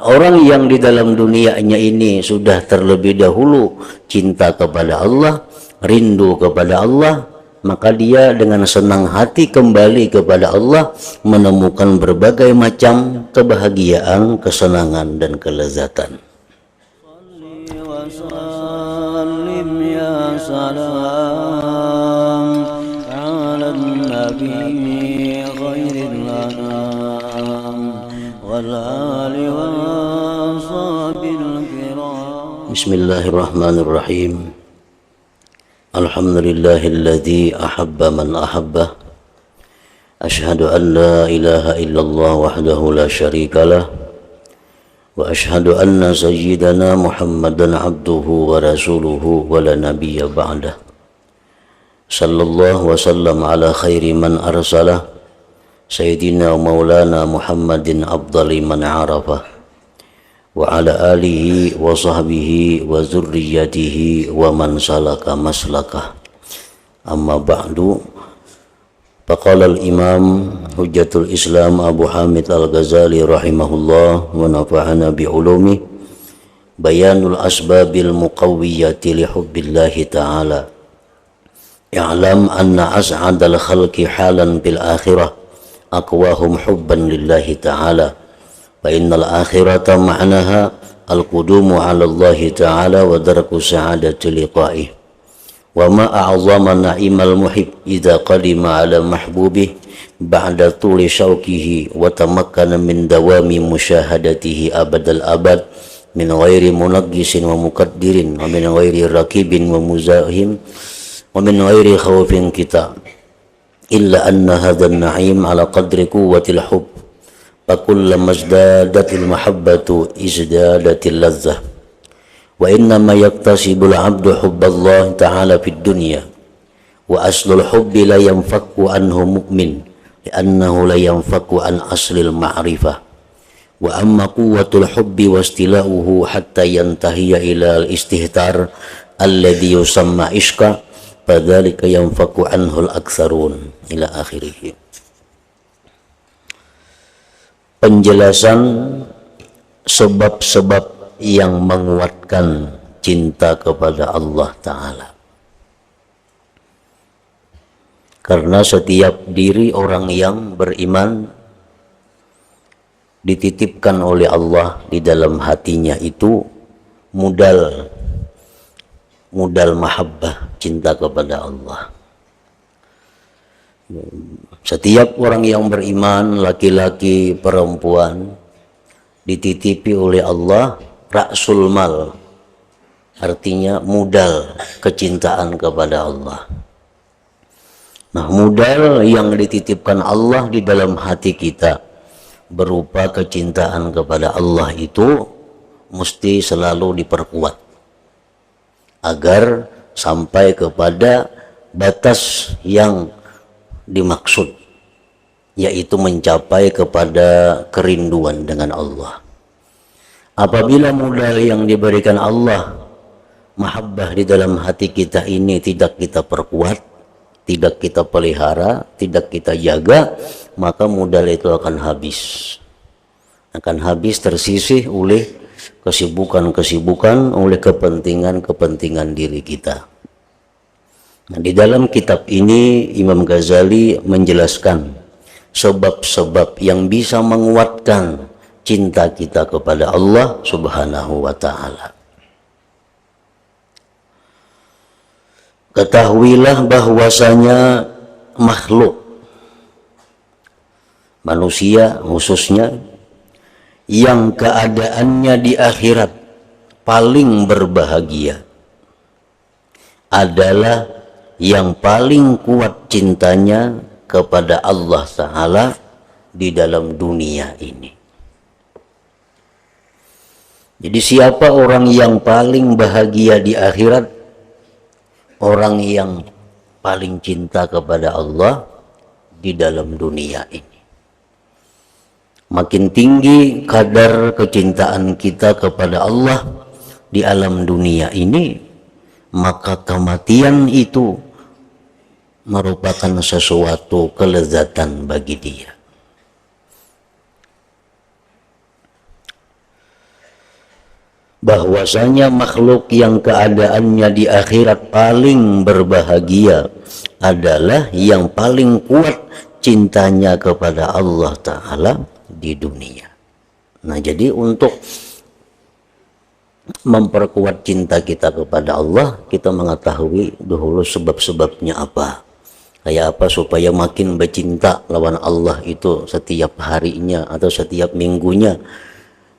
orang yang di dalam dunianya ini sudah terlebih dahulu cinta kepada Allah, rindu kepada Allah, maka dia dengan senang hati kembali kepada Allah, menemukan berbagai macam kebahagiaan, kesenangan dan kelezatan. Bismillahirrahmanirrahim. Alhamdulillahilladzi ahabba man ahabbah. Ashhadu an la ilaha illallah wahdahu la syarikalah. Wa ashhadu anna sayyidana Muhammadan abduhu wa rasuluhu wa la nabiyya ba'dah. Sallallahu wa sallam ala khairi man arsalah. Sayyidina wa maulana Muhammadin afdali man arafah. Wa ala alihi wa sahbihi wa zurriyatihi wa man salaka maslakah. Amma ba'du. Faqala al-imam Hujjatul Islam Abu Hamid Al-Ghazali rahimahullah wa nafa'ana bi'ulumi bayanul asbabil muqawwiyati li hubbillahi ta'ala. I'lam anna as'adal khalqi halan bil akhirah aqwahum hubban lillahi ta'ala. Fa innal akhirata ma'naha al-qudumu 'ala Allah ta'ala wa daraku sa'adati liqa'ih. Wa ma a'zama na'imal muhib idza qadima 'ala mahbubih ba'da tuli syauqihi wa tamakkana min dawami musyahadatihi abadal abad min ghairi munaggisin wa mukaddirin wa min ghairi rakibin wa muzahim wa min ghairi khawfin kita illa anna hadzal na'im 'ala qadri quwwatil hubb. Fakullama izdadatil mahabbatu izdadatil lazzah. Wa innama yaktasibul abdu hubballah ta'ala fid dunya. Wa aslul hubbi la yanfakku anhu mu'min li'annahu la yanfakku an aslil ma'rifah. Wa amma quwwatul hubbi wa istila'uhu hatta yantahiya ila al-istihtar alladhi yusamma ishqa fadzalika yanfakku anhu al-aktsarun ila akhirih. Penjelasan sebab-sebab yang menguatkan cinta kepada Allah Ta'ala. Karena setiap diri orang yang beriman dititipkan oleh Allah di dalam hatinya itu modal mahabbah, cinta kepada Allah. Setiap orang yang beriman, laki-laki, perempuan, dititipi oleh Allah ra'sul mal, artinya modal kecintaan kepada Allah. Nah, modal yang dititipkan Allah di dalam hati kita berupa kecintaan kepada Allah itu mesti selalu diperkuat agar sampai kepada batas yang dimaksud, yaitu mencapai kepada kerinduan dengan Allah. Apabila modal yang diberikan Allah, mahabbah di dalam hati kita ini tidak kita perkuat, tidak kita pelihara, tidak kita jaga, maka modal itu akan habis tersisih oleh kesibukan-kesibukan, oleh kepentingan-kepentingan diri kita. Nah, di dalam kitab ini Imam Ghazali menjelaskan sebab-sebab yang bisa menguatkan cinta kita kepada Allah Subhanahu wa Ta'ala. Ketahuilah bahwasanya makhluk manusia khususnya yang keadaannya di akhirat paling berbahagia adalah yang paling kuat cintanya kepada Allah Ta'ala di dalam dunia ini. Jadi siapa orang yang paling bahagia di akhirat? Orang yang paling cinta kepada Allah di dalam dunia ini. Makin tinggi kadar kecintaan kita kepada Allah di alam dunia ini, maka kematian itu merupakan sesuatu kelezatan bagi dia. bahwasanya makhluk yang keadaannya di akhirat paling berbahagia adalah yang paling kuat cintanya kepada Allah Ta'ala di dunia. Nah, jadi untuk memperkuat cinta kita kepada Allah, kita mengetahui dahulu sebab-sebabnya apa. Kayak apa supaya makin bercinta lawan Allah itu setiap harinya atau setiap minggunya.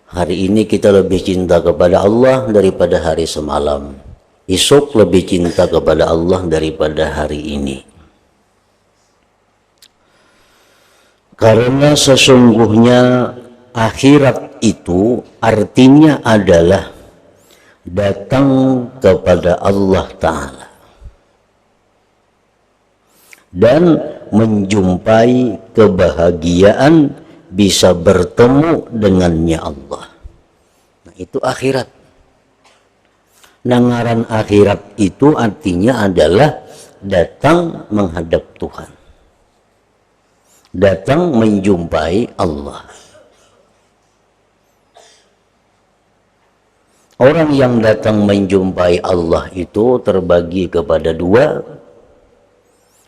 Hari ini kita lebih cinta kepada Allah daripada hari semalam. Esok lebih cinta kepada Allah daripada hari ini. Karena sesungguhnya akhirat itu artinya adalah datang kepada Allah Ta'ala dan menjumpai kebahagiaan, bisa bertemu dengannya Allah. Nah, itu akhirat. Nangaran akhirat itu artinya adalah datang menghadap Tuhan, datang menjumpai Allah. Orang yang datang menjumpai Allah itu terbagi kepada dua.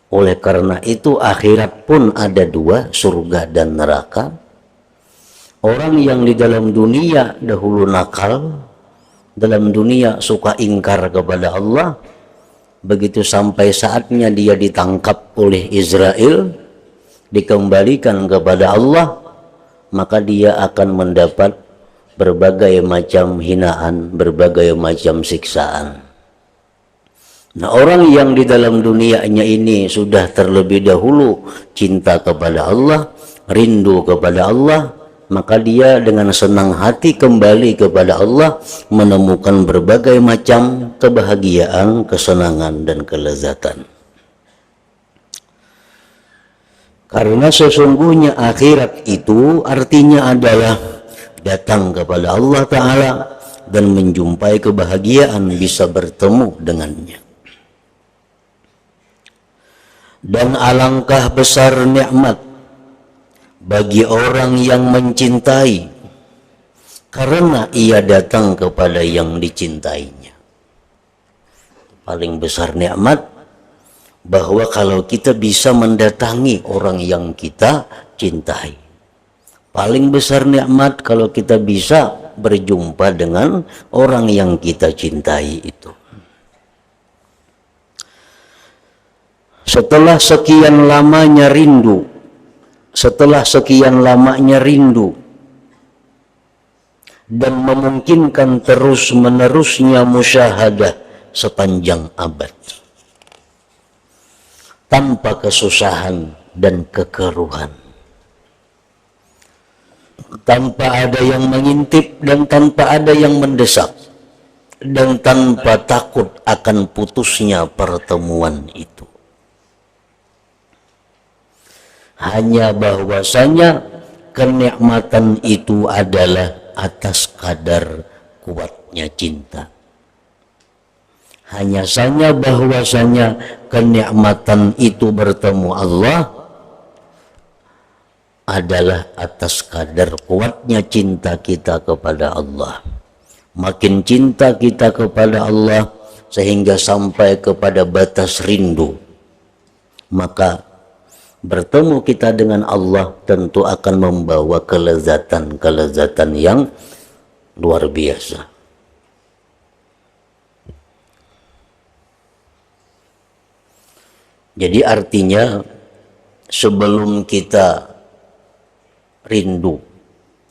Oleh karena itu akhirat pun ada dua, surga dan neraka. Orang yang di dalam dunia dahulu nakal, dalam dunia suka ingkar kepada Allah, begitu sampai saatnya dia ditangkap oleh Israel, dikembalikan kepada Allah, maka dia akan mendapat berbagai macam hinaan, berbagai macam siksaan. Nah, orang yang di dalam dunianya ini sudah terlebih dahulu cinta kepada Allah, rindu kepada Allah, maka dia dengan senang hati kembali kepada Allah, menemukan berbagai macam kebahagiaan, kesenangan, dan kelezatan. Karena sesungguhnya akhirat itu artinya adalah datang kepada Allah Ta'ala dan menjumpai kebahagiaan, bisa bertemu dengannya. Dan alangkah besar nikmat bagi orang yang mencintai karena ia datang kepada yang dicintainya. Paling besar nikmat bahwa kalau kita bisa mendatangi orang yang kita cintai. Paling besar nikmat kalau kita bisa berjumpa dengan orang yang kita cintai itu. Setelah sekian lamanya rindu, dan memungkinkan terus-menerusnya musyahadah sepanjang abad, tanpa kesusahan dan kekeruhan, tanpa ada yang mengintip dan tanpa ada yang mendesak, dan tanpa takut akan putusnya pertemuan itu. Hanya bahwasanya kenikmatan itu adalah atas kadar kuatnya cinta. Hanya saja bahwasanya kenikmatan itu bertemu Allah adalah atas kadar kuatnya cinta kita kepada Allah. Makin cinta kita kepada Allah sehingga sampai kepada batas rindu, maka bertemu kita dengan Allah tentu akan membawa kelezatan yang luar biasa. Jadi artinya sebelum kita rindu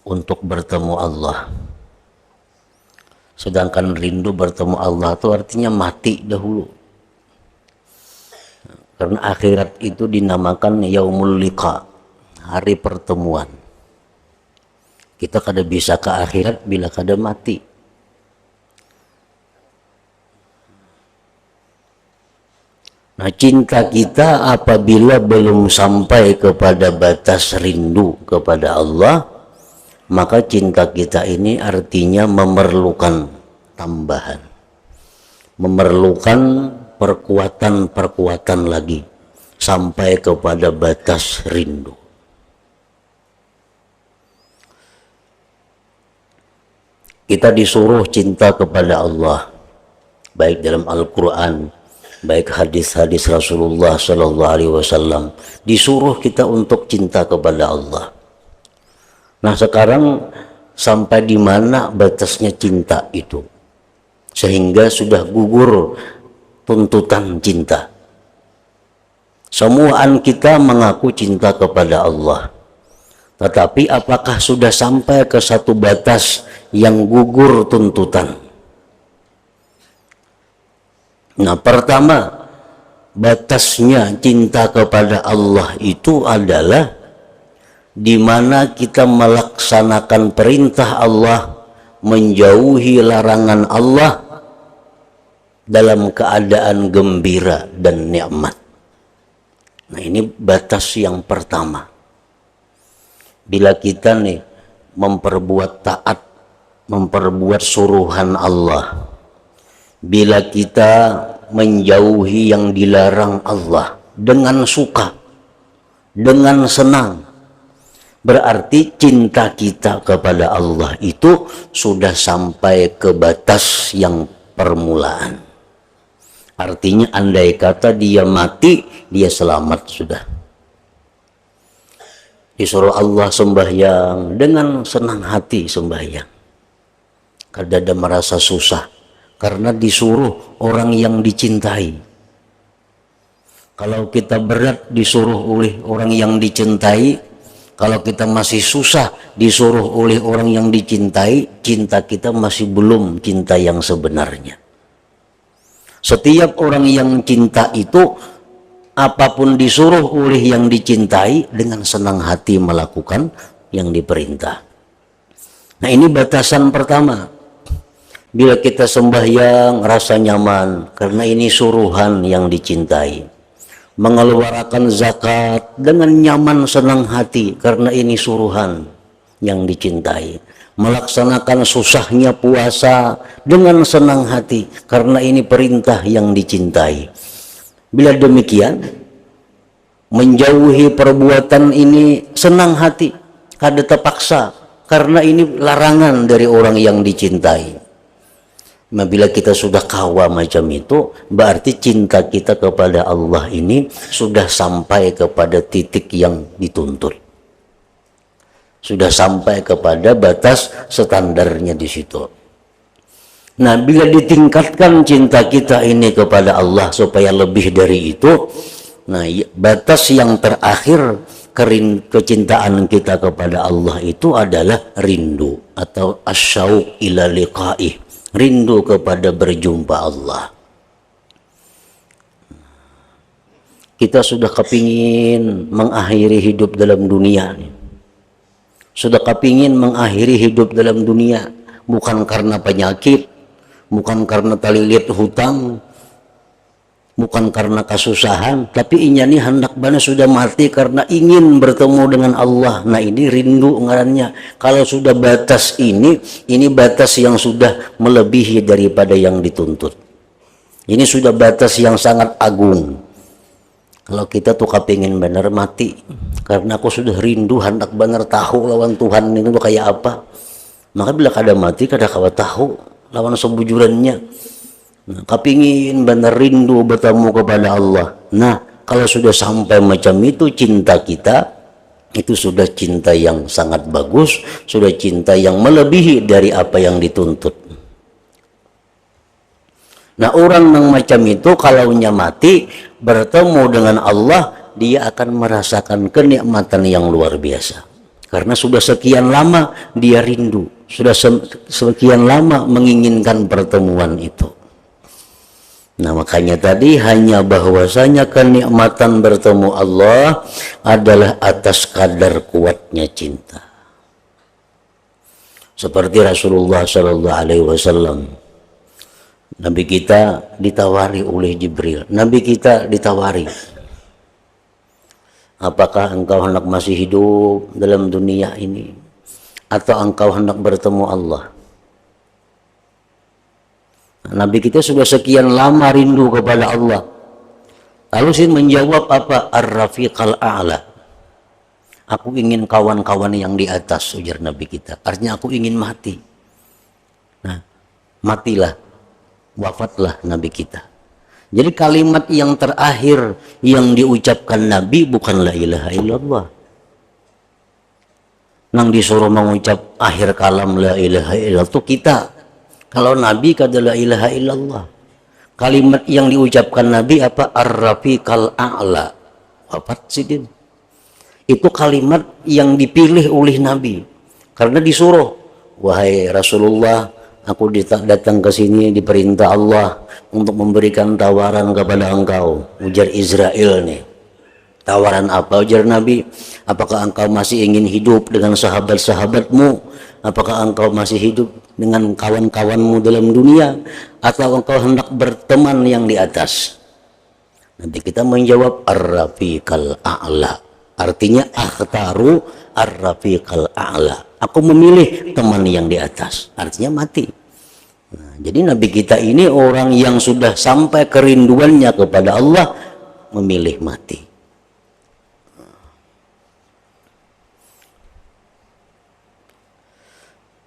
untuk bertemu Allah, sedangkan rindu bertemu Allah itu artinya mati dahulu. Karena akhirat itu dinamakan yaumul liqa, hari pertemuan. Kita kada bisa ke akhirat bila kada mati. Nah, cinta kita apabila belum sampai kepada batas rindu kepada Allah, maka cinta kita ini artinya memerlukan tambahan, memerlukan perkuatan lagi sampai kepada batas rindu. Kita disuruh cinta kepada Allah, baik dalam Al-Quran, baik hadis-hadis Rasulullah Sallallahu Alaihi Wasallam, disuruh kita untuk cinta kepada Allah. Nah sekarang sampai di mana batasnya cinta itu, sehingga sudah gugur tuntutan cinta. Semuaan kita mengaku cinta kepada Allah, tetapi apakah sudah sampai ke satu batas yang gugur tuntutan? Nah, pertama, batasnya cinta kepada Allah itu adalah di mana kita melaksanakan perintah Allah, menjauhi larangan Allah dalam keadaan gembira dan nikmat. Nah, ini batas yang pertama. Bila kita nih memperbuat taat, memperbuat suruhan Allah, bila kita menjauhi yang dilarang Allah dengan suka, dengan senang, berarti cinta kita kepada Allah itu sudah sampai ke batas yang permulaan. Artinya andai kata dia mati, dia selamat sudah. Disuruh Allah sembahyang, dengan senang hati sembahyang. Kadang merasa susah karena disuruh orang yang dicintai. Kalau kita berat disuruh oleh orang yang dicintai, kalau kita masih susah disuruh oleh orang yang dicintai, cinta kita masih belum cinta yang sebenarnya. Setiap orang yang cinta itu apapun disuruh oleh yang dicintai dengan senang hati melakukan yang diperintah. Nah, ini batasan pertama. Bila kita sembahyang rasa nyaman karena ini suruhan yang dicintai. Mengeluarkan zakat dengan nyaman senang hati karena ini suruhan yang dicintai. Melaksanakan susahnya puasa dengan senang hati karena ini perintah yang dicintai. Bila demikian, menjauhi perbuatan ini senang hati, kada terpaksa karena ini larangan dari orang yang dicintai. Nah, bila kita sudah kawa macam itu, berarti cinta kita kepada Allah ini sudah sampai kepada titik yang dituntut. Sudah sampai kepada batas standarnya di situ. Nah, bila ditingkatkan cinta kita ini kepada Allah supaya lebih dari itu, nah batas yang terakhir kecintaan kita kepada Allah itu adalah rindu atau asyauq ila liqa'ih, rindu kepada berjumpa Allah. Kita sudah kepingin mengakhiri hidup dalam dunia nih. Sudah kepingin mengakhiri hidup dalam dunia, bukan karena penyakit, bukan karena talilit hutang, bukan karena kesusahan, tapi inyani hendak bana sudah mati karena ingin bertemu dengan Allah. Nah, ini rindu ngarannya. Kalau sudah batas ini batas yang sudah melebihi daripada yang dituntut. Ini sudah batas yang sangat agung. Kalau kita tuh kepingin bener mati karena aku sudah rindu hendak bener tahu lawan Tuhan itu kayak apa, maka bila kada mati kada kawa tahu lawan sebujurannya. Nah, kepingin bener rindu bertemu kepada Allah. Nah, kalau sudah sampai macam itu cinta kita, itu sudah cinta yang sangat bagus, sudah cinta yang melebihi dari apa yang dituntut. Nah, orang yang macam itu kalau mati bertemu dengan Allah, dia akan merasakan kenikmatan yang luar biasa. Karena sudah sekian lama dia rindu, sudah sekian lama menginginkan pertemuan itu. Nah, makanya tadi hanya bahwasanya kenikmatan bertemu Allah adalah atas kadar kuatnya cinta. Seperti Rasulullah Sallallahu Alaihi Wasallam. Nabi kita ditawari oleh Jibril. Nabi kita ditawari, apakah engkau hendak masih hidup dalam dunia ini atau engkau hendak bertemu Allah? Nabi kita sudah sekian lama rindu kepada Allah. Lalu sih menjawab apa? Ar-Rafiqal A'la. Aku ingin kawan-kawan yang di atas, ujar Nabi kita. Artinya aku ingin mati. matilah, wafatlah Nabi kita. Jadi kalimat yang terakhir yang diucapkan Nabi bukan la ilaha illallah. Nang disuruh mengucap akhir kalam la ilaha illallah itu kita. Kalau Nabi kata la ilaha illallah. Kalimat yang diucapkan Nabi apa? Ar-rafiqal a'la. Wafat sidin. Itu kalimat yang dipilih oleh Nabi. Karena disuruh, wahai Rasulullah, aku datang ke sini diperintah Allah untuk memberikan tawaran kepada engkau. Ujar Israel nih. Tawaran apa? Ujar Nabi, apakah engkau masih ingin hidup dengan sahabat-sahabatmu? Apakah engkau masih hidup dengan kawan-kawanmu dalam dunia? Atau engkau hendak berteman yang di atas? Nanti kita menjawab ar-rafiqal a'la. Artinya akhtaru ar-rafiqal a'la. Aku memilih teman yang di atas. Artinya mati. Nah, jadi Nabi kita ini orang yang sudah sampai kerinduannya kepada Allah, memilih mati.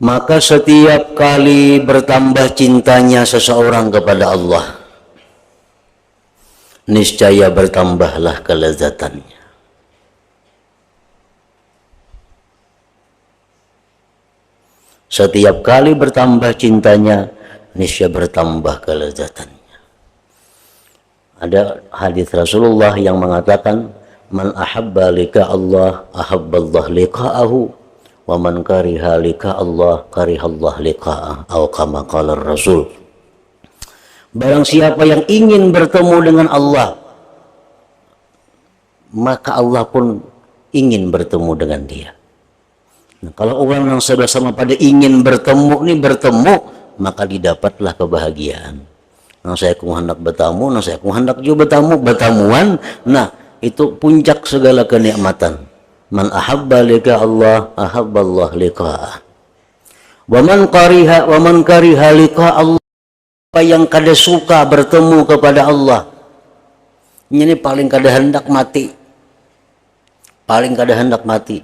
Maka setiap kali bertambah cintanya seseorang kepada Allah, niscaya bertambahlah kelezatannya. Setiap kali bertambah cintanya, niscaya bertambah kelezatannya. Ada hadis Rasulullah yang mengatakan, man ahabba lika Allah, ahabballah liqa'ahu. Wa man kariha lika Allah karihallah liqa'ah, atau kama qala Rasul. Barang siapa yang ingin bertemu dengan Allah, maka Allah pun ingin bertemu dengan dia. Nah, kalau orang yang sudah sama pada ingin bertemu maka didapatlah kebahagiaan. Nah, saya hendak bertemu, saya hendak juga bertemuan. Nah, itu puncak segala kenikmatan. Man ahabba lika Allah, ahabballah liqa'ah. Wa man kariha lika Allah. Apa yang kada suka bertemu kepada Allah, ini paling kada hendak mati. Paling kada hendak mati.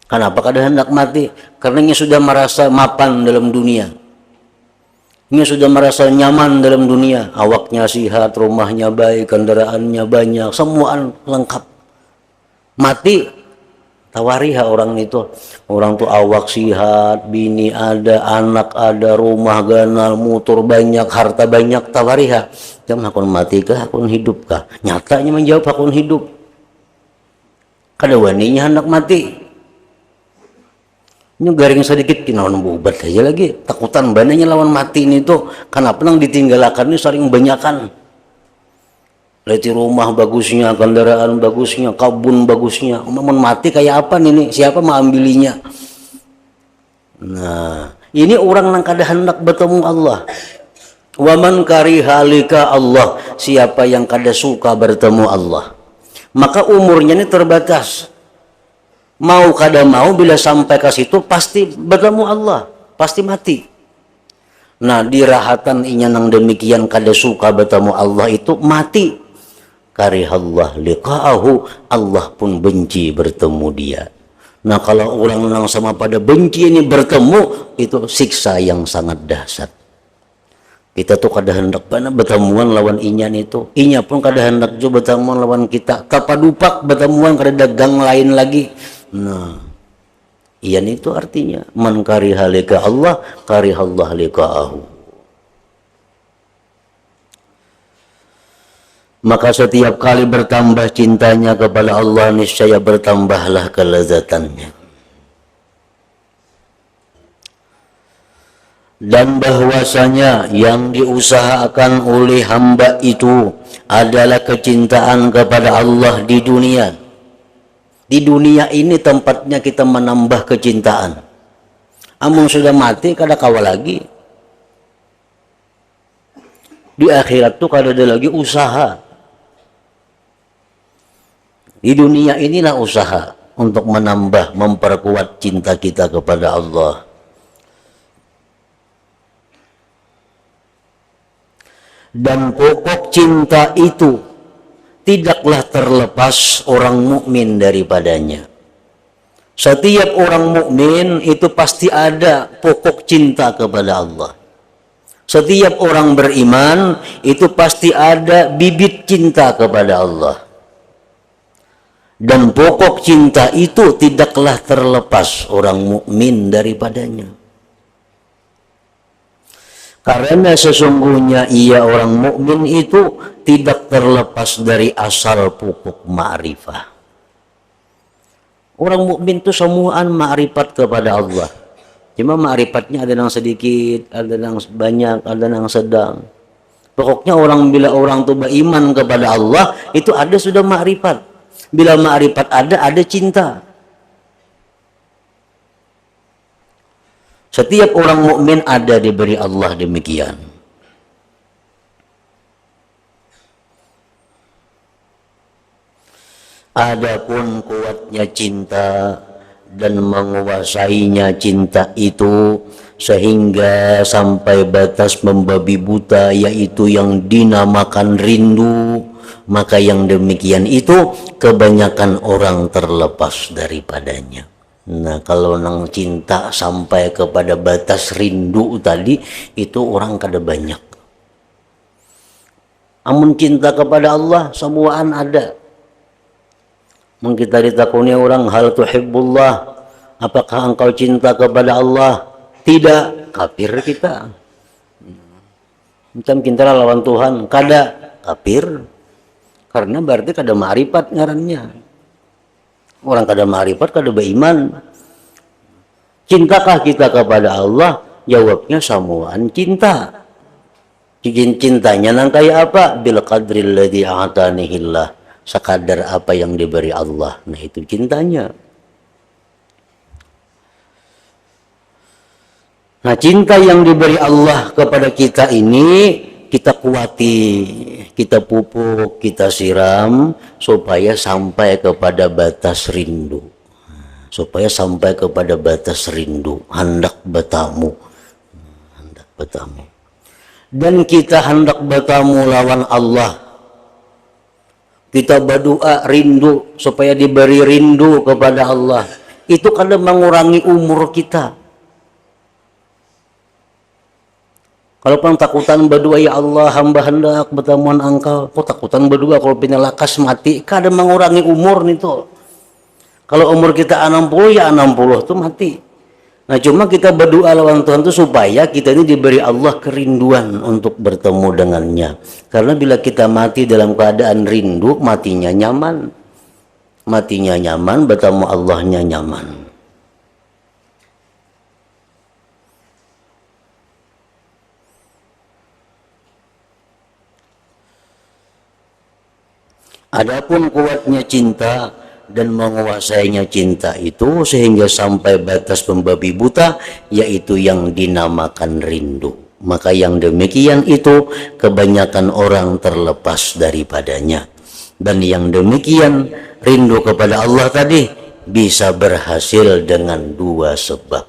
Kenapa kada hendak mati? Karena ia sudah merasa mapan dalam dunia. Ia sudah merasa nyaman dalam dunia. Awaknya sihat, rumahnya baik, kendaraannya banyak, semua lengkap. Mati, tawariha orang itu. Orang tuh awak sihat, bini ada, anak ada, rumah ganal, motor banyak, harta banyak, tawariha. Jam akun mati kah, akun hidup kah? Nyatanya menjawab akun hidup. Kada waninya hendak mati. Ini garing sedikit kinawan bubat aja lagi. Takutan bananya lawan mati ini tuh. Kenapa nang ditinggalkan ini sering banyakan. Lihat rumah bagusnya, kendaraan bagusnya, kabun bagusnya. Mau mati kayak apa nih? Siapa mau ambilinya? Nah, ini orang yang kada hendak bertemu Allah. Waman kariha lika Allah. Siapa yang kada suka bertemu Allah, maka umurnya ini terbatas. Mau kada mau, bila sampai ke situ pasti bertemu Allah, pasti mati. Nah, dirahatan inya nang demikian kada suka bertemu Allah itu mati. Karihallah liqa'ahu, Allah pun benci bertemu dia. Nah, kalau orang yang sama pada benci ini bertemu, itu siksa yang sangat dahsyat. Kita tuh kada hendak bertemuan lawan inyan itu. Inya pun kada hendak juga bertemuan lawan kita. Kapadupak bertemuan kada dagang lain lagi. Nah, iyan itu artinya man kariha lika Allah, karihallah liqa'ahu. Maka setiap kali bertambah cintanya kepada Allah, niscaya bertambahlah kelezatannya. Dan bahwasanya yang diusahakan oleh hamba itu adalah kecintaan kepada Allah di dunia. Di dunia ini tempatnya kita menambah kecintaan. Amun sudah mati kada kawa lagi. Di akhirat tuh kada ada lagi usaha. Di dunia inilah usaha untuk menambah, memperkuat cinta kita kepada Allah. Dan pokok cinta itu tidaklah terlepas orang mukmin daripadanya. Setiap orang mukmin itu pasti ada pokok cinta kepada Allah. Setiap orang beriman itu pasti ada bibit cinta kepada Allah. Dan pokok cinta itu tidaklah terlepas orang mukmin daripadanya. Karena sesungguhnya ia orang mukmin itu tidak terlepas dari asal pokok ma'rifah. Orang mukmin itu semuaan ma'rifat kepada Allah. Cuma ma'rifatnya ada yang sedikit, ada yang banyak, ada yang sedang. Pokoknya bila orang itu beriman kepada Allah, itu ada sudah ma'rifat. Bila ma'rifat ada cinta. Setiap orang mukmin ada diberi Allah demikian. Adapun kuatnya cinta dan menguasainya cinta itu sehingga sampai batas membabi buta, yaitu yang dinamakan rindu, maka yang demikian itu kebanyakan orang terlepas daripadanya. Nah, kalau nang cinta sampai kepada batas rindu tadi, itu orang kada banyak. Amun cinta kepada Allah semuaan ada. Mungkin kita ditakuni orang, hal tuhibbullah, apakah engkau cinta kepada Allah? Tidak, kafir kita. Macam kita lawan Tuhan, kada, kafir. Karena berarti kada ma'rifat ngarannya. Orang kada ma'rifat, kada beriman. Cintakah kita kepada Allah? Jawabnya semuaan cinta. Cintanya nang kayak apa? Bil qadril ladzi a'tanihillah, sekadar apa yang diberi Allah. Nah, itu cintanya. Nah, cinta yang diberi Allah kepada kita ini kita kuati, kita pupuk, kita siram supaya sampai kepada batas rindu. Supaya sampai kepada batas rindu, hendak bertamu. Hendak bertamu. Dan kita hendak bertamu lawan Allah. Kita berdoa rindu supaya diberi rindu kepada Allah. Itu kadang mengurangi umur kita. Kalau takutan berdoa, ya Allah hamba hendak bertemuan engkau. Kok takutan berdoa kalau pindah lakas mati? Kadang mengurangi umur nih tuh. Kalau umur kita 60 ya 60 tuh mati. Nah, cuma kita berdoa lawan Tuhan itu supaya kita ini diberi Allah kerinduan untuk bertemu dengannya. Karena bila kita mati dalam keadaan rindu, matinya nyaman. Matinya nyaman, bertemu Allahnya nyaman. Adapun kuatnya cinta dan menguasainya cinta itu sehingga sampai batas membabi buta, yaitu yang dinamakan rindu. Maka yang demikian itu kebanyakan orang terlepas daripadanya. Dan yang demikian rindu kepada Allah tadi bisa berhasil dengan dua sebab.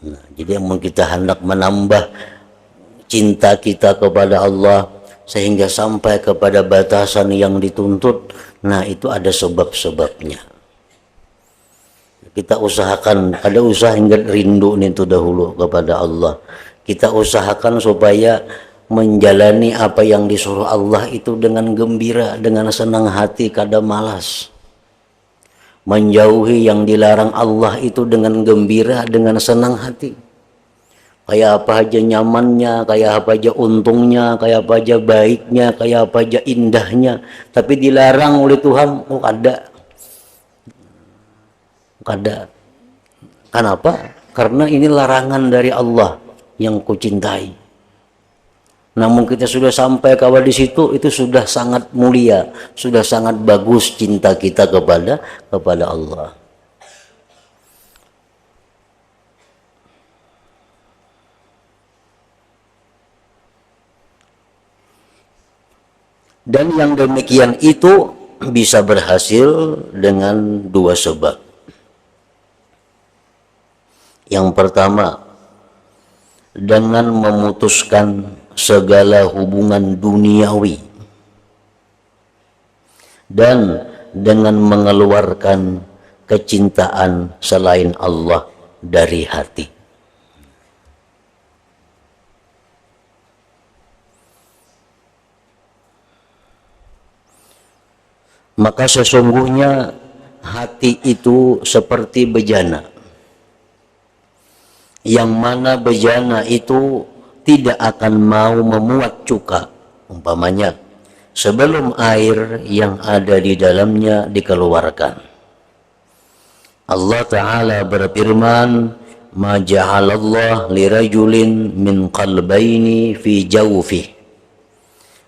Nah, jadi yang kita hendak menambah cinta kita kepada Allah sehingga sampai kepada batasan yang dituntut, nah itu ada sebab-sebabnya. Kita usahakan, ada usaha hingga rindu itu dahulu kepada Allah. Kita usahakan supaya menjalani apa yang disuruh Allah itu dengan gembira, dengan senang hati, kada malas. Menjauhi yang dilarang Allah itu dengan gembira, dengan senang hati. Kayak apa aja nyamannya, kayak apa aja untungnya, kayak apa aja baiknya, kayak apa aja indahnya. Tapi dilarang oleh Tuhan, oh kada. Kada. Kenapa? Karena ini larangan dari Allah yang kucintai. Namun kita sudah sampai kawan di situ, itu sudah sangat mulia, sudah sangat bagus cinta kita kepada Allah. Dan yang demikian itu bisa berhasil dengan dua sebab. Yang pertama, dengan memutuskan segala hubungan duniawi dan dengan mengeluarkan kecintaan selain Allah dari hati. Maka sesungguhnya hati itu seperti bejana, yang mana bejana itu tidak akan mau memuat cuka, umpamanya sebelum air yang ada di dalamnya dikeluarkan. Allah Ta'ala berfirman, ma ja'alallah lirajulin min qalbaini fi jawfih.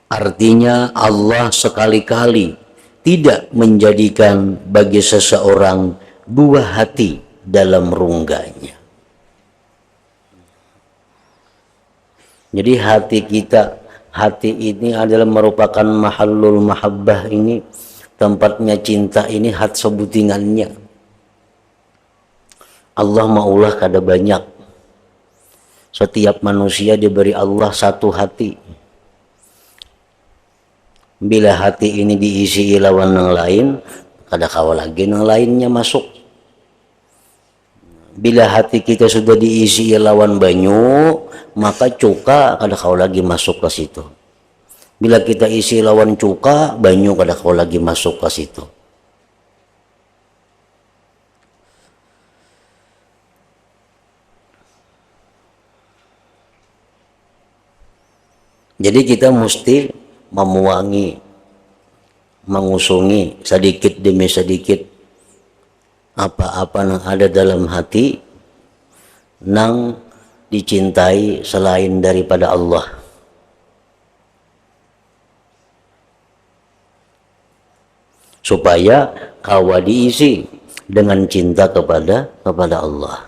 Artinya Allah sekali-kali tidak menjadikan bagi seseorang dua hati dalam rungganya. Jadi hati kita, hati ini adalah merupakan mahallul mahabbah, ini tempatnya cinta, ini hati sebutingannya. Allah maulah kada banyak. Setiap manusia diberi Allah satu hati. Bila hati ini diisi lawan yang lain, kada kawa lagi yang lainnya masuk. Bila hati kita sudah diisi lawan banyu, maka cuka kada kawa lagi masuk ke situ. Bila kita isi lawan cuka, banyu kada kawa lagi masuk ke situ. Jadi kita mesti memuangi, mengusungi sedikit demi sedikit apa-apa yang ada dalam hati nang dicintai selain daripada Allah. Supaya kawa diisi dengan cinta kepada Allah.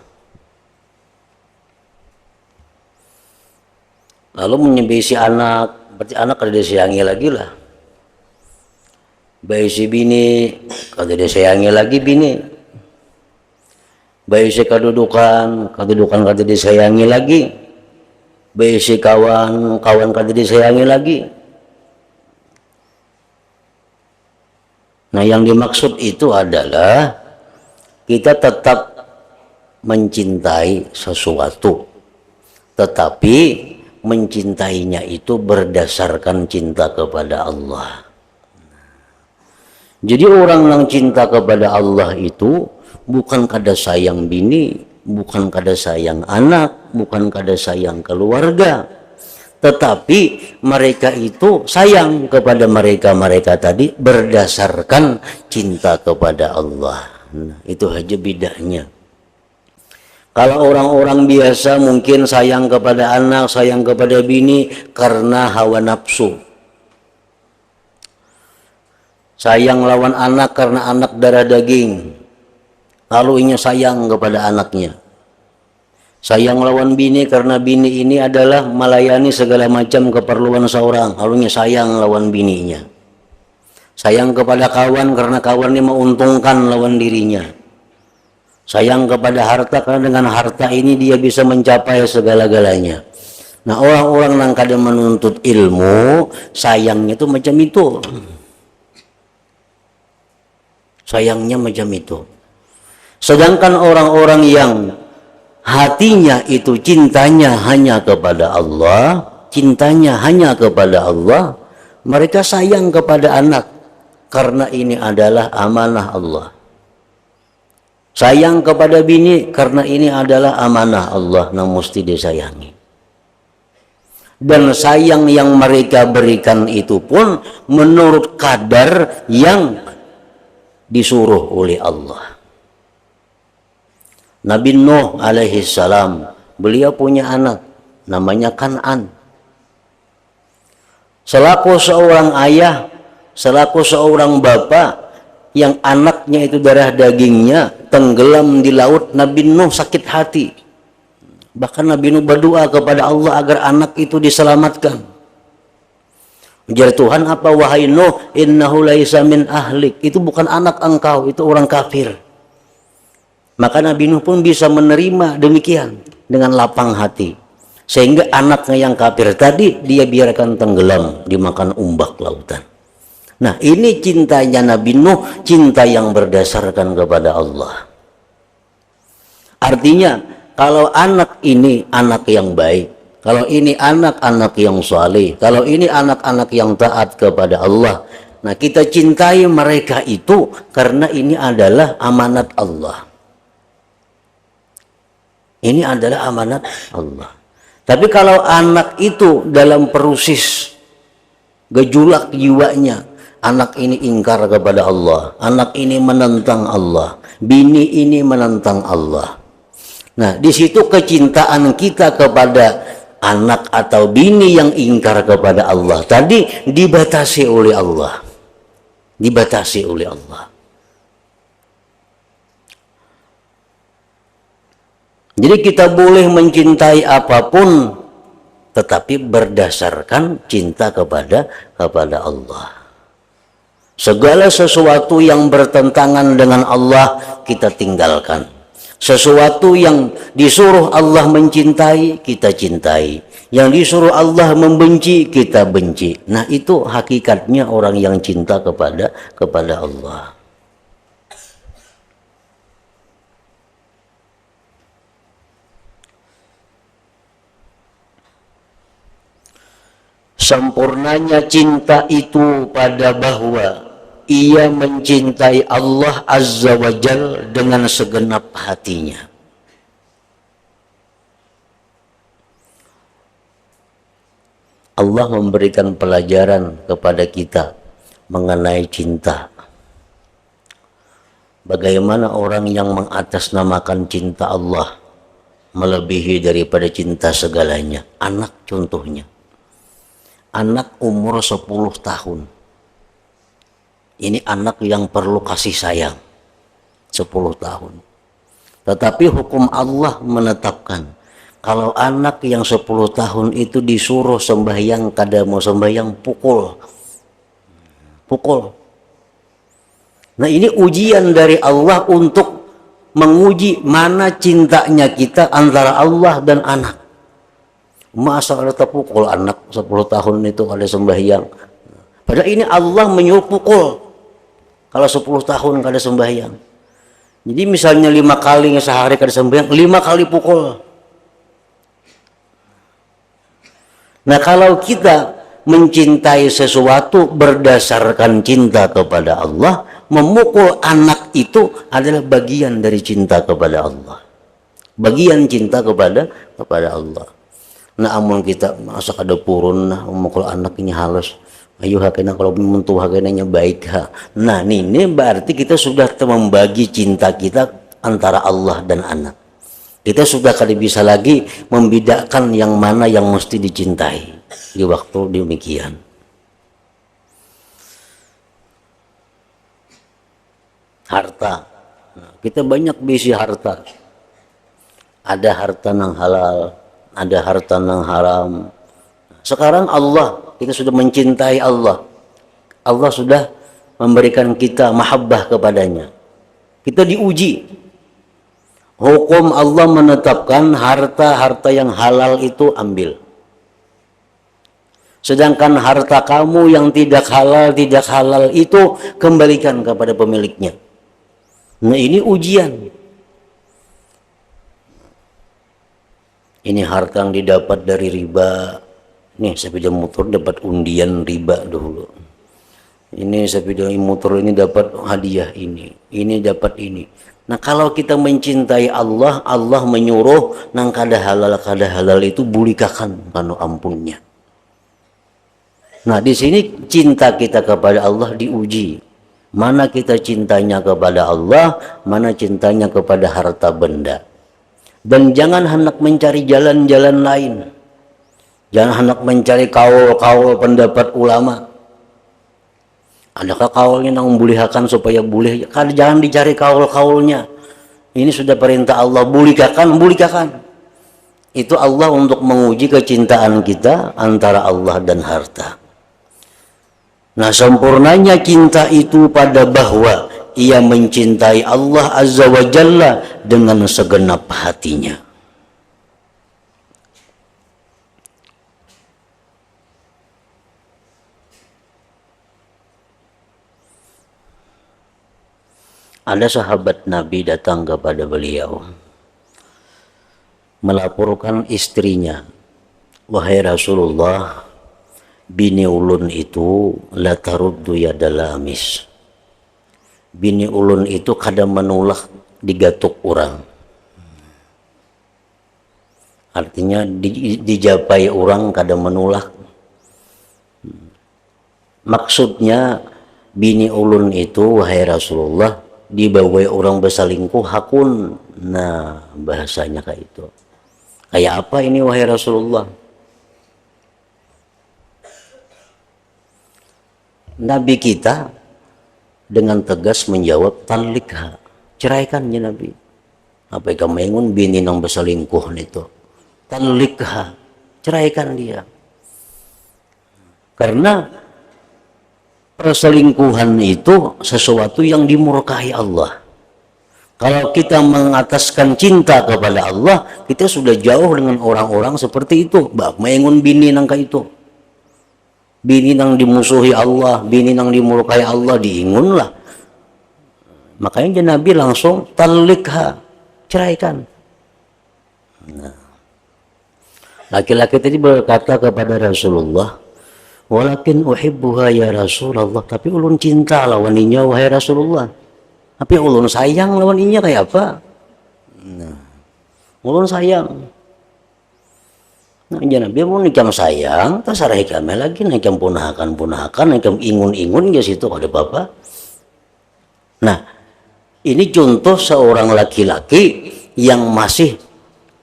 Lalu menyebisi anak, berarti anak kada disayangi lagi lah. Bayi si bini kada disayangi lagi bini. Bayi si kedudukan kada disayangi lagi. Bayi si kawan kada disayangi lagi. Nah, yang dimaksud itu adalah kita tetap mencintai sesuatu, tetapi mencintainya itu berdasarkan cinta kepada Allah. Jadi orang yang cinta kepada Allah itu bukan kada sayang bini, bukan kada sayang anak, bukan kada sayang keluarga, tetapi mereka itu sayang kepada mereka tadi berdasarkan cinta kepada Allah. Nah, itu aja bedanya. Kalau orang-orang biasa mungkin sayang kepada anak, sayang kepada bini karena hawa nafsu. Sayang lawan anak karena anak darah daging. Lalu ingin sayang kepada anaknya. Sayang lawan bini karena bini ini adalah melayani segala macam keperluan seorang. Lalu ingin sayang lawan bininya. Sayang kepada kawan karena kawan ini menguntungkan lawan dirinya. Sayang kepada harta karena dengan harta ini dia bisa mencapai segala-galanya. Nah, orang-orang yang kadang menuntut ilmu, sayangnya itu macam itu. Sayangnya macam itu. Sedangkan orang-orang yang hatinya itu cintanya hanya kepada Allah, cintanya hanya kepada Allah, mereka sayang kepada anak karena ini adalah amanah Allah. Sayang kepada bini karena ini adalah amanah Allah yang mesti disayangi. Dan sayang yang mereka berikan itu pun menurut kadar yang disuruh oleh Allah. Nabi Nuh alaihi salam, beliau punya anak namanya Kan'an. Selaku seorang ayah, selaku seorang bapak yang anaknya itu darah dagingnya tenggelam di laut, Nabi Nuh sakit hati. Bahkan Nabi Nuh berdoa kepada Allah agar anak itu diselamatkan. Ujar Tuhan apa, wahai Nuh, innahu laisa min ahlik, itu bukan anak engkau, itu orang kafir. Maka Nabi Nuh pun bisa menerima demikian dengan lapang hati. Sehingga anaknya yang kafir tadi dia biarkan tenggelam dimakan ombak lautan. Nah, ini cintanya Nabi Nuh, cinta yang berdasarkan kepada Allah. Artinya, kalau anak ini anak yang baik, kalau ini anak-anak yang saleh, kalau ini anak-anak yang taat kepada Allah, nah kita cintai mereka itu karena ini adalah amanat Allah. Ini adalah amanat Allah. Tapi kalau anak itu dalam proses gejolak jiwanya, anak ini ingkar kepada Allah, anak ini menentang Allah, bini ini menentang Allah. Nah, di situ kecintaan kita kepada anak atau bini yang ingkar kepada Allah tadi dibatasi oleh Allah. Dibatasi oleh Allah. Jadi kita boleh mencintai apapun tetapi berdasarkan cinta kepada Allah. Segala sesuatu yang bertentangan dengan Allah kita tinggalkan. Sesuatu yang disuruh Allah mencintai kita cintai. Yang disuruh Allah membenci kita benci. Nah, itu hakikatnya orang yang cinta kepada Allah. Sempurnanya cinta itu pada bahwa ia mencintai Allah Azza wa Jal dengan segenap hatinya. Allah memberikan pelajaran kepada kita mengenai cinta. Bagaimana orang yang mengatasnamakan cinta Allah melebihi daripada cinta segalanya. Anak contohnya. Anak umur 10 tahun. Ini anak yang perlu kasih sayang. 10 tahun. Tetapi hukum Allah menetapkan kalau anak yang 10 tahun itu disuruh sembahyang, kada mau sembahyang, pukul. Nah, ini ujian dari Allah untuk menguji mana cintanya kita antara Allah dan anak. Masa ada terpukul anak 10 tahun itu ada sembahyang. Padahal ini Allah menyuruh pukul kalau 10 tahun kada sembahyang. Jadi misalnya 5 kali sehari kada sembahyang, 5 kali pukul. Nah, kalau kita mencintai sesuatu berdasarkan cinta kepada Allah, memukul anak itu adalah bagian dari cinta kepada Allah. Bagian cinta kepada Allah. Nah, amun kita masa kada purun nah memukul anak ini halus. Ayo hakena kalau mentu hakenanya baik ha. Nah, ini berarti kita sudah membagi cinta kita antara Allah dan anak. Kita sudah kada bisa lagi membedakan yang mana yang mesti dicintai di waktu demikian. Harta. Nah, kita banyak bisi harta. Ada harta yang halal, ada harta yang haram. Sekarang Allah, kita sudah mencintai Allah. Allah sudah memberikan kita mahabbah kepadanya. Kita diuji. Hukum Allah menetapkan harta-harta yang halal itu ambil. Sedangkan harta kamu yang tidak halal itu kembalikan kepada pemiliknya. Nah, ini ujian. Ini harta yang didapat dari riba. Nih, sepeda motor dapat undian riba dulu. Ini sepeda motor ini dapat hadiah ini. Ini dapat ini. Nah, kalau kita mencintai Allah, Allah menyuruh nang kada halal itu bulikakan kanu ampunnya. Nah, di sini cinta kita kepada Allah diuji. Mana kita cintanya kepada Allah, mana cintanya kepada harta benda. Dan jangan hendak mencari jalan-jalan lain. Jangan hendak mencari kaul-kaul pendapat ulama. Adakah kaulnya yang membolehkan supaya boleh? Jangan dicari kaul-kaulnya. Ini sudah perintah Allah, bolehkan. Itu Allah untuk menguji kecintaan kita antara Allah dan harta. Nah, sempurnanya cinta itu pada bahwa ia mencintai Allah Azza wa Jalla dengan segenap hatinya. ada sahabat Nabi datang kepada beliau melaporkan istrinya, wahai Rasulullah, bini ulun itu la taruddu yadal amis. Bini ulun itu kadang menolak digatuk orang. Artinya dijapai orang kadang menolak. Maksudnya bini ulun itu, wahai Rasulullah, dibawai orang berselingkuh hakun. Nah, bahasanya kayak itu. Kayak apa ini, wahai Rasulullah? Nabi kita dengan tegas menjawab, talikha, ceraikan ya Nabi. Apa yang mengun bini nang berselingkuh itu, talikha, ceraikan dia. Karena perselingkuhan itu sesuatu yang dimurkai Allah. Kalau kita mengataskan cinta kepada Allah, kita sudah jauh dengan orang-orang seperti itu. Bak mengun bini nang kayak itu, bini nang dimusuhi Allah, bini nang dimurkai Allah, diingun lah. Makanya Nabi langsung talikha, ceraikan. Nah, laki-laki tadi berkata kepada Rasulullah, walakin uhibbuha ya Rasulullah, tapi ulun cinta lawan inya wahai Rasulullah. Tapi ulun sayang lawan inya kayak apa? Nah, ulun sayang. Nah, Nabi mau nikam sayang, terserah kami lagi nikam punakan, nikam ingun ya situ ada apa? Nah, ini contoh seorang laki-laki yang masih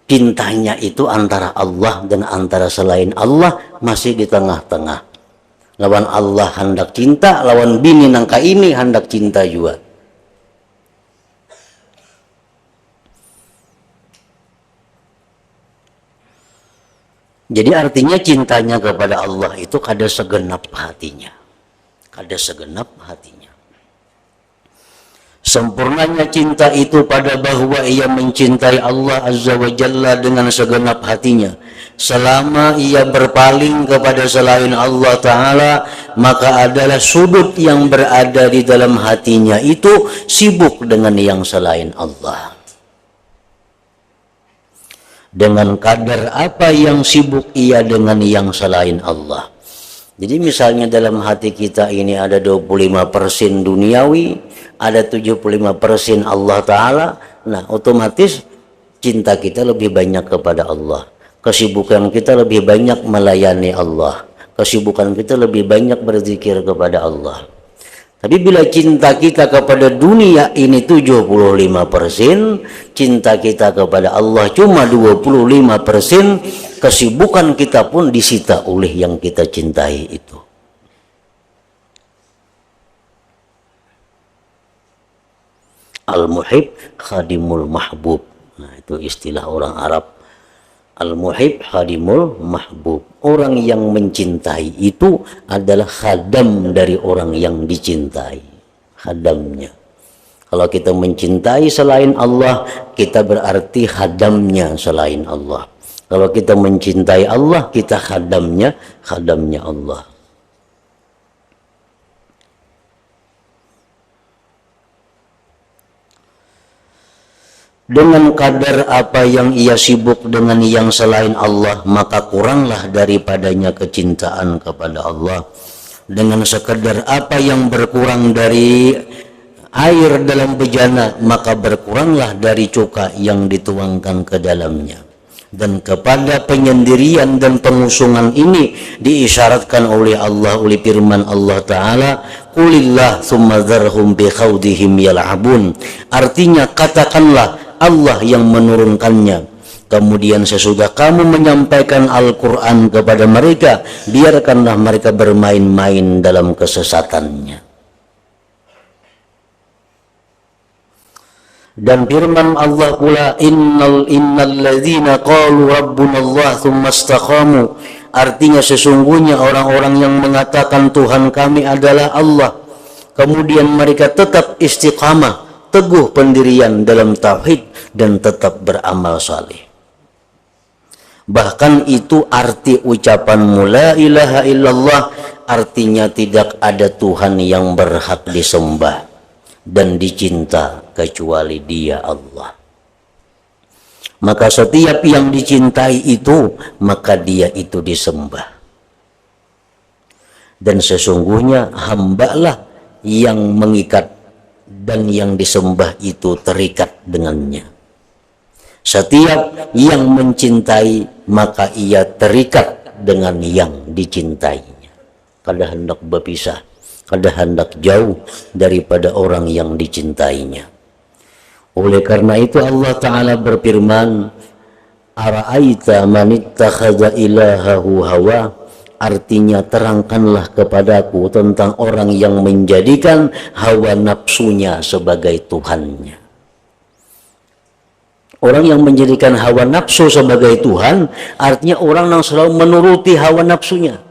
cintanya itu antara Allah dan antara selain Allah, masih di tengah-tengah. Lawan Allah hendak cinta, lawan bini nangka ini hendak cinta juga. Jadi artinya cintanya kepada Allah itu kada segenap hatinya. Kada segenap hatinya. Sempurnanya cinta itu pada bahwa ia mencintai Allah Azza wa Jalla dengan segenap hatinya. Selama ia berpaling kepada selain Allah Ta'ala, maka adalah sudut yang berada di dalam hatinya itu sibuk dengan yang selain Allah. Dengan kadar apa yang sibuk ia dengan yang selain Allah. Jadi misalnya dalam hati kita ini ada 25% duniawi, ada 75% Allah Ta'ala, nah otomatis cinta kita lebih banyak kepada Allah. Kesibukan kita lebih banyak melayani Allah. Kesibukan kita lebih banyak berzikir kepada Allah. Tapi bila cinta kita kepada dunia ini 75%, cinta kita kepada Allah cuma 25%, kesibukan kita pun disita oleh yang kita cintai itu. Al-muhib khadimul mahbub. Nah, itu istilah orang Arab. Al-muhib khadimul mahbub. Orang yang mencintai itu adalah khadam dari orang yang dicintai. Khadamnya. Kalau kita mencintai selain Allah, kita berarti khadamnya selain Allah. Kalau kita mencintai Allah, kita khadamnya Allah. Dengan kadar apa yang ia sibuk dengan yang selain Allah, maka kuranglah daripadanya kecintaan kepada Allah. Dengan sekadar apa yang berkurang dari air dalam bejana, maka berkuranglah dari cuka yang dituangkan ke dalamnya. Dan kepada penyendirian dan pengusungan ini diisyaratkan oleh Allah, oleh firman Allah Ta'ala, Qulillah thumma dharhum bi khawdihim yal'abun. Artinya katakanlah Allah yang menurunkannya. Kemudian sesudah kamu menyampaikan Al-Quran kepada mereka, biarkanlah mereka bermain-main dalam kesesatannya. Dan firman Allah pula, innal ladzina qalu rabbunallah tsumma istaqamu. Artinya sesungguhnya orang-orang yang mengatakan Tuhan kami adalah Allah, kemudian mereka tetap istiqamah, teguh pendirian dalam tauhid dan tetap beramal saleh. Bahkan itu arti ucapan la ilaha illallah, artinya tidak ada Tuhan yang berhak disembah. dan dicinta kecuali Dia Allah. Maka setiap yang dicintai itu, maka Dia itu disembah. Dan sesungguhnya hambalah yang mengikat dan yang disembah itu terikat dengannya. Setiap yang mencintai, maka ia terikat dengan yang dicintainya. Kada hendak berpisah, kada hendak jauh daripada orang yang dicintainya. Oleh karena itu Allah Ta'ala berfirman, Ara'aita man ittakhadha ilahahu hawa. Artinya terangkanlah kepadaku tentang orang yang menjadikan hawa nafsunya sebagai Tuhannya. Orang yang menjadikan hawa nafsu sebagai Tuhan, artinya orang yang selalu menuruti hawa nafsunya.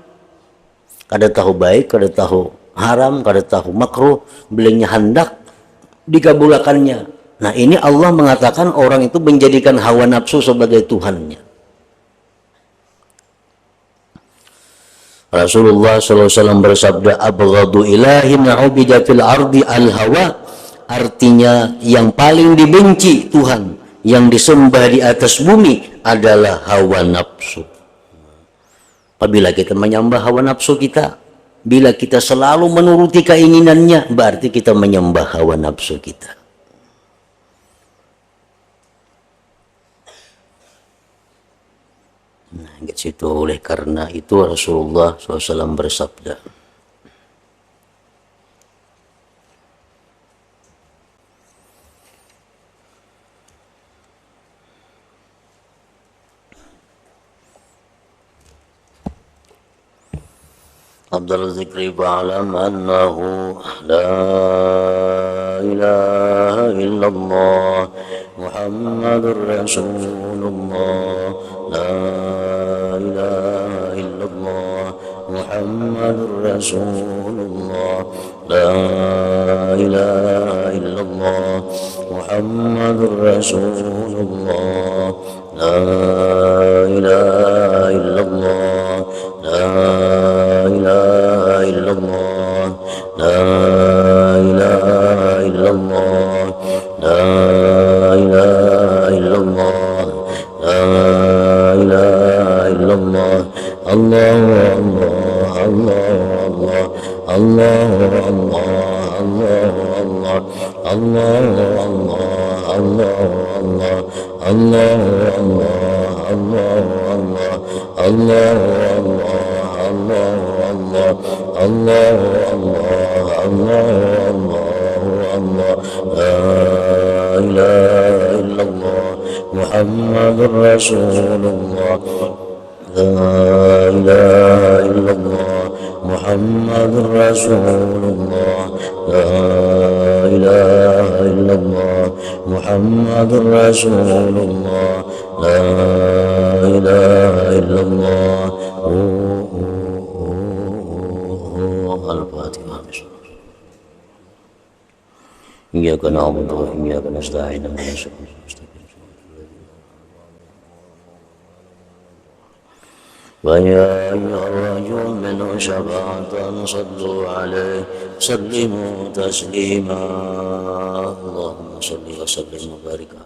Kada tahu baik, kada tahu haram, kada tahu makruh, belengnya hendak dikabulakannya. Nah ini Allah mengatakan orang itu menjadikan hawa nafsu sebagai Tuhannya. Rasulullah SAW bersabda, abghadu ilahin ubida fil ardi al-hawa. Artinya yang paling dibenci Tuhan yang disembah di atas bumi adalah hawa nafsu. Apabila kita menyembah hawa nafsu kita, bila kita selalu menuruti keinginannya, berarti kita menyembah hawa nafsu kita. Nah, gitu. Oleh karena itu Rasulullah SAW bersabda, Abdul Zikri fa'alam annahu la ilaha illallah Muhammadur Rasulullah, la ilaha illallah Muhammadur Rasulullah, la ilaha illallah Muhammadur Rasulullah, la ilaha illallah, la ilaha illallah, la ilaha illallah, la ilaha illallah, la ilaha illallah. Allahu Allah, Allahu Allah, Allahu Allah, Allahu Allah, Allahu Allah, Allahu Allah, Allahu Allah, Allahu Allah, Allahu Allah, Allahu Allah, la ilaha illallah Muhammadur Rasulullah, la ilaha illallah Muhammadur Rasulullah, la ilaha illallah Muhammadur Rasulullah, la ilaha illallah. Al-Fatihah. Iyyaka na'budu wa iyyaka nasta'in. ويا أيها الرجل منه شفاعة صلوا عليه سلموا تسليما اللهم صل وسلم وبارك